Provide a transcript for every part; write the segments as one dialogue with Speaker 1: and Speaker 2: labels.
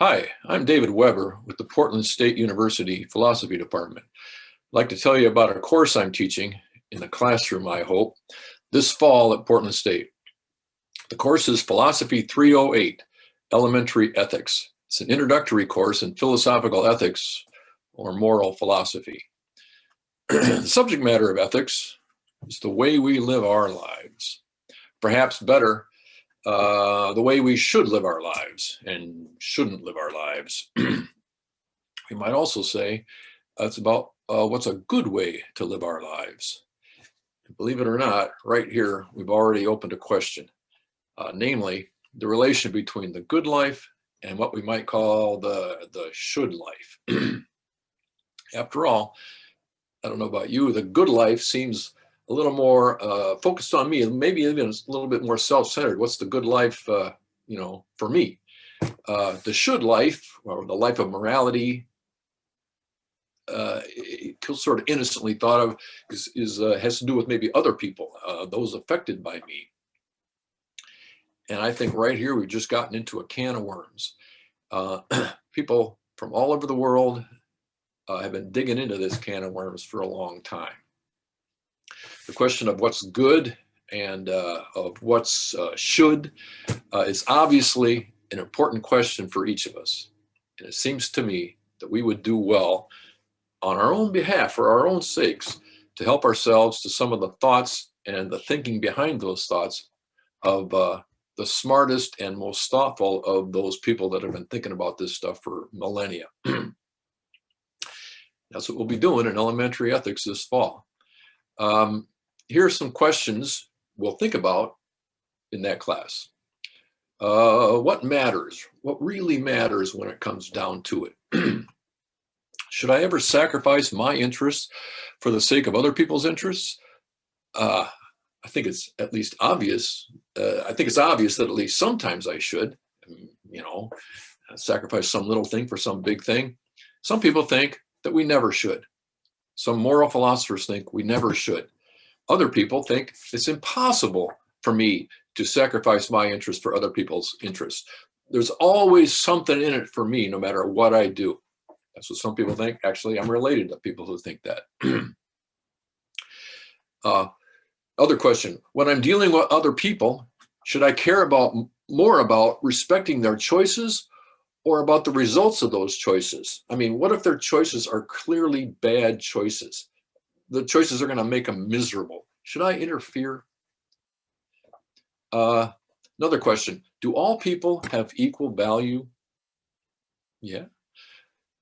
Speaker 1: Hi, I'm David Weber with the Portland State University Philosophy Department. I'd like to tell you about a course I'm teaching in the classroom, I hope, this fall at Portland State. The course is Philosophy 308, Elementary Ethics. It's an introductory course in philosophical ethics or moral philosophy. The subject matter of ethics is the way we live our lives. Perhaps better, the way we should live our lives and shouldn't live our lives. We might also say it's about what's a good way to live our lives. Believe it or not, right here, we've already opened a question, namely the relation between the good life and what we might call the should life. After all, I don't know about you, the good life seems a little more focused on me, and maybe even a little bit more self-centered. What's the good life, for me? The should life, or the life of morality, sort of innocently thought of, has to do with maybe other people, those affected by me. And I think right here we've just gotten into a can of worms. People from all over the world have been digging into this can of worms for a long time. The question of what's good and of what's should is obviously an important question for each of us. And it seems to me that we would do well on our own behalf, for our own sakes, to help ourselves to some of the thoughts and the thinking behind those thoughts of the smartest and most thoughtful of those people that have been thinking about this stuff for millennia. That's what we'll be doing in elementary ethics this fall. Here are some questions we'll think about in that class. What matters? What really matters when it comes down to it? Should I ever sacrifice my interests for the sake of other people's interests? I think it's at least obvious. I think it's obvious that at least sometimes I should, sacrifice some little thing for some big thing. Some people think that we never should. Some moral philosophers think we never should. Other people think it's impossible for me to sacrifice my interests for other people's interests. There's always something in it for me, no matter what I do. That's what some people think. Actually, I'm related to people who think that. Other question, when I'm dealing with other people, should I care more about respecting their choices or about the results of those choices? I mean, what if their choices are clearly bad choices? The choices are going to make them miserable. Should I interfere? Another question, do all people have equal value? Yeah.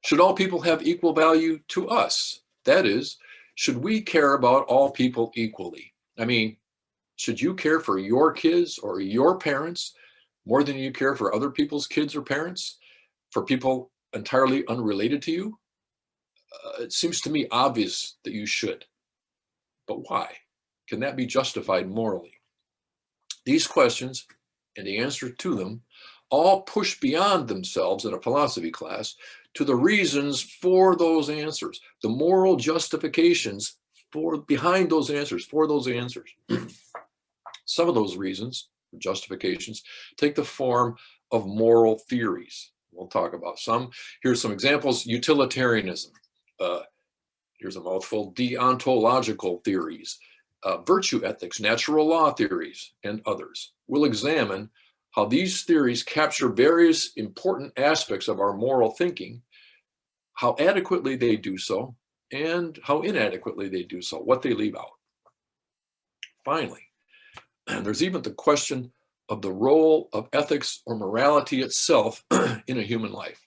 Speaker 1: Should all people have equal value to us? That is, should we care about all people equally? I mean, should you care for your kids or your parents more than you care for other people's kids or parents? For people entirely unrelated to you? It seems to me obvious that you should. But why? Can that be justified morally? These questions and the answer to them all push beyond themselves in a philosophy class to the reasons for those answers, the moral justifications behind those answers, for those answers. Some of those reasons, justifications, take the form of moral theories. We'll talk about some. Here's some examples. Utilitarianism. Here's a mouthful. Deontological theories. Virtue ethics, natural law theories, and others. We'll examine how these theories capture various important aspects of our moral thinking, how adequately they do so, and how inadequately they do so, what they leave out. Finally, there's even the question of the role of ethics or morality itself in a human life.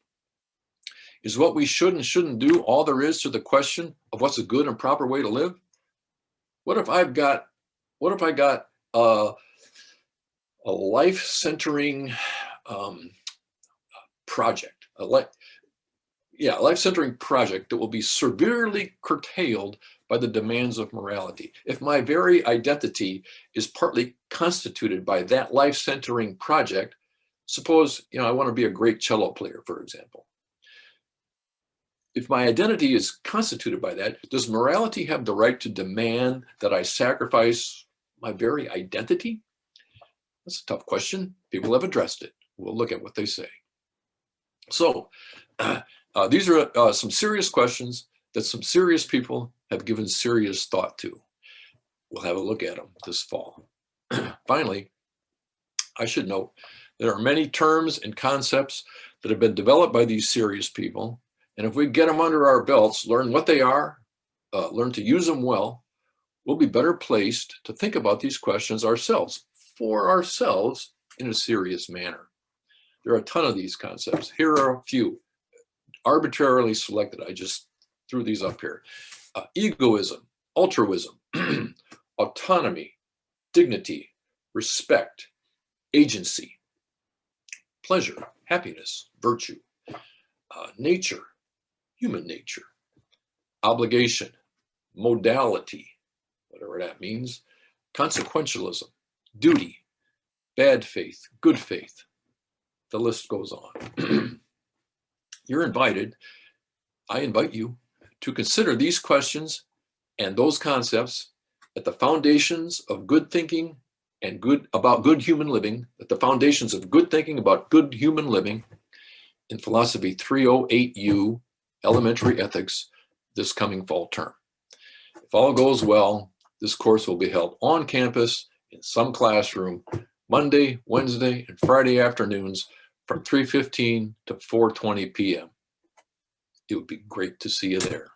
Speaker 1: Is what we should and shouldn't do all there is to the question of what's a good and proper way to live? What if I got a life-centering project, a life-centering project that will be severely curtailed by the demands of morality? If my very identity is partly constituted by that life-centering project, suppose, I want to be a great cello player, for example. If my identity is constituted by that, does morality have the right to demand that I sacrifice my very identity? That's a tough question. People have addressed it. We'll look at what they say. So these are some serious questions that some serious people have given serious thought to. We'll have a look at them this fall. Finally, I should note there are many terms and concepts that have been developed by these serious people. And if we get them under our belts, learn what they are, learn to use them well, we'll be better placed to think about these questions ourselves, for ourselves, in a serious manner. There are a ton of these concepts. Here are a few arbitrarily selected. I just threw these up here. Egoism, altruism, autonomy, dignity, respect, agency, pleasure, happiness, virtue, nature, human nature, obligation, modality, whatever that means, consequentialism, duty, bad faith, good faith. The list goes on. You're invited, I invite you to consider these questions and those concepts at the foundations of good thinking and about good human living, at the foundations of good thinking about good human living in Philosophy 308U, Elementary Ethics, this coming fall term. If all goes well, this course will be held on campus in some classroom Monday, Wednesday, and Friday afternoons from 3:15 to 4:20 p.m. It would be great to see you there.